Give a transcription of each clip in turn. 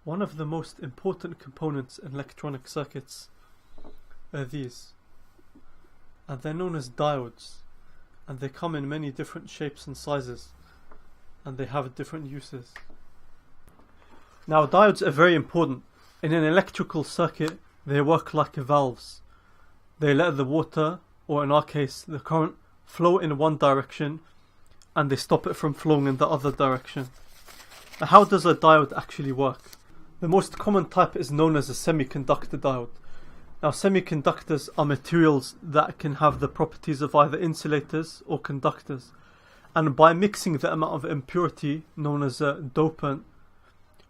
One of the most important components in electronic circuits are these, and they're known as diodes, and they come in many different shapes and sizes, and they have different uses. Now, diodes are very important. In an electrical circuit, they work like valves. They let the water, or in our case, the current, flow in one direction, and they stop it from flowing in the other direction. Now, how does a diode actually work? The most common type is known as a semiconductor diode. Now, semiconductors are materials that can have the properties of either insulators or conductors. And by mixing the amount of impurity, known as a dopant,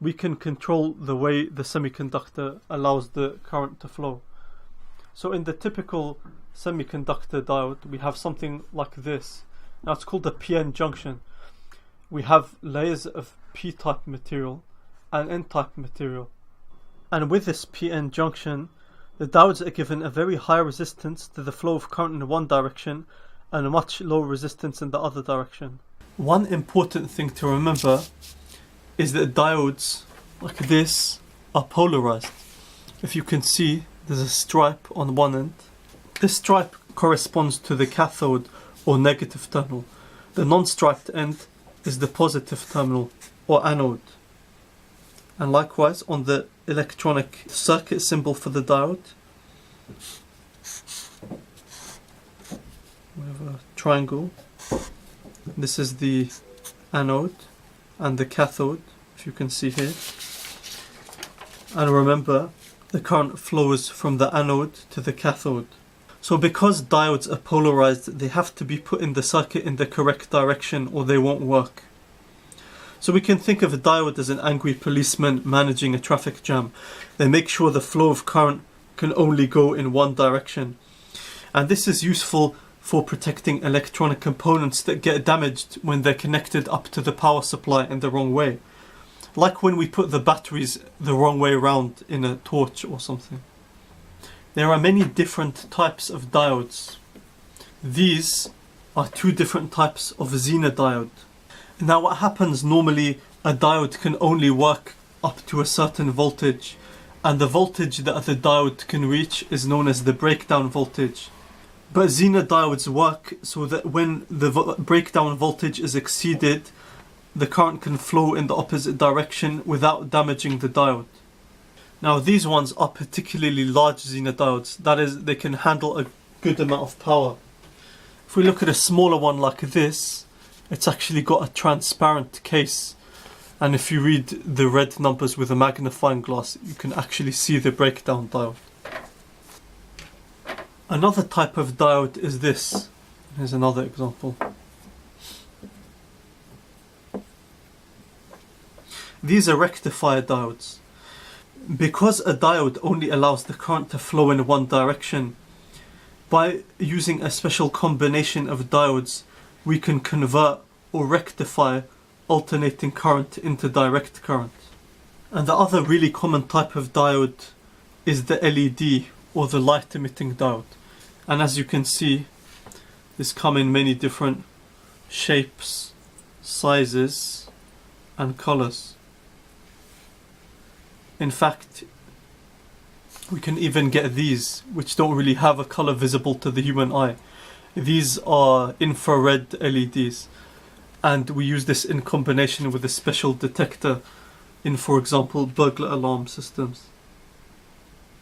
we can control the way the semiconductor allows the current to flow. So in the typical semiconductor diode, we have something like this. Now, it's called a PN junction. We have layers of P-type material and N-type material. And with this PN junction, the diodes are given a very high resistance to the flow of current in one direction and a much lower resistance in the other direction. One important thing to remember is that diodes like this are polarized. If you can see, there's a stripe on one end. This stripe corresponds to the cathode or negative terminal. The non-striped end is the positive terminal or anode. And likewise on the electronic circuit symbol for the diode, we have a triangle. This is the anode and the cathode, if you can see here. And remember, the current flows from the anode to the cathode. So because diodes are polarized, they have to be put in the circuit in the correct direction or they won't work. So we can think of a diode as an angry policeman managing a traffic jam. They make sure the flow of current can only go in one direction. And this is useful for protecting electronic components that get damaged when they're connected up to the power supply in the wrong way. Like when we put the batteries the wrong way around in a torch or something. There are many different types of diodes. These are two different types of Zener diode. Now, what happens normally, a diode can only work up to a certain voltage, and the voltage that the diode can reach is known as the breakdown voltage. But Zener diodes work so that when the breakdown voltage is exceeded, the current can flow in the opposite direction without damaging the diode. Now, these ones are particularly large Zener diodes, that is, they can handle a good amount of power. If we look at a smaller one like this, it's actually got a transparent case, and if you read the red numbers with a magnifying glass, you can actually see the breakdown diode. Another type of diode is this. Here's another example. These are rectifier diodes. Because a diode only allows the current to flow in one direction, by using a special combination of diodes, we can convert or rectify alternating current into direct current. And the other really common type of diode is the LED, or the light emitting diode. And as you can see, these come in many different shapes, sizes and colors. In fact, we can even get these, which don't really have a color visible to the human eye. These are infrared LEDs, and we use this in combination with a special detector in, for example, burglar alarm systems.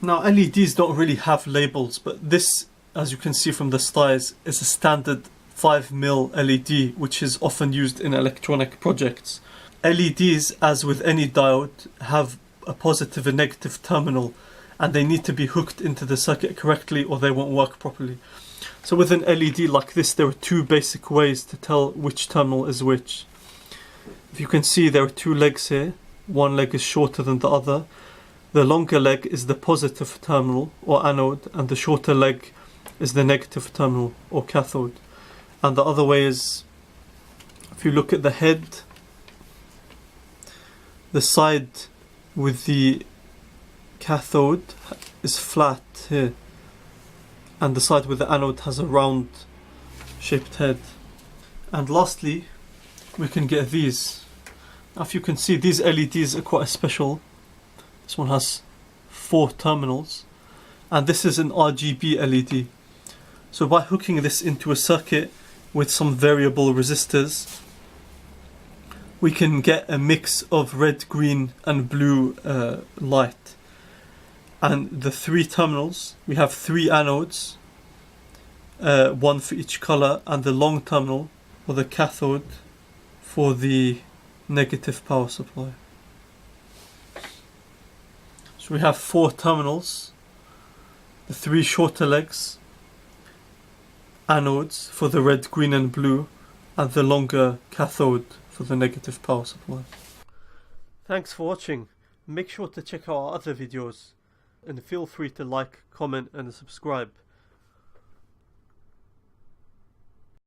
Now, LEDs don't really have labels, but this, as you can see from the stars, is a standard 5mm LED, which is often used in electronic projects. LEDs, as with any diode, have a positive and negative terminal, and they need to be hooked into the circuit correctly or they won't work properly. So with an LED like this, there are two basic ways to tell which terminal is which. If you can see, there are two legs here. One leg is shorter than the other. The longer leg is the positive terminal or anode, and the shorter leg is the negative terminal or cathode. And the other way is, if you look at the head, the side with the cathode is flat here, and the side with the anode has a round shaped head. And lastly, we can get these. Now, if you can see, these LEDs are quite special. This one has 4 terminals, and this is an RGB LED. So by hooking this into a circuit with some variable resistors, we can get a mix of red, green and blue light. And the 3 terminals, we have 3 anodes, 1 for each color, and the long terminal or the cathode for the negative power supply. So we have 4 terminals, the 3 shorter legs, anodes for the red, green and blue, and the longer cathode for the negative power supply. Thanks for watching. Make sure to check out our other videos, and feel free to like, comment and subscribe.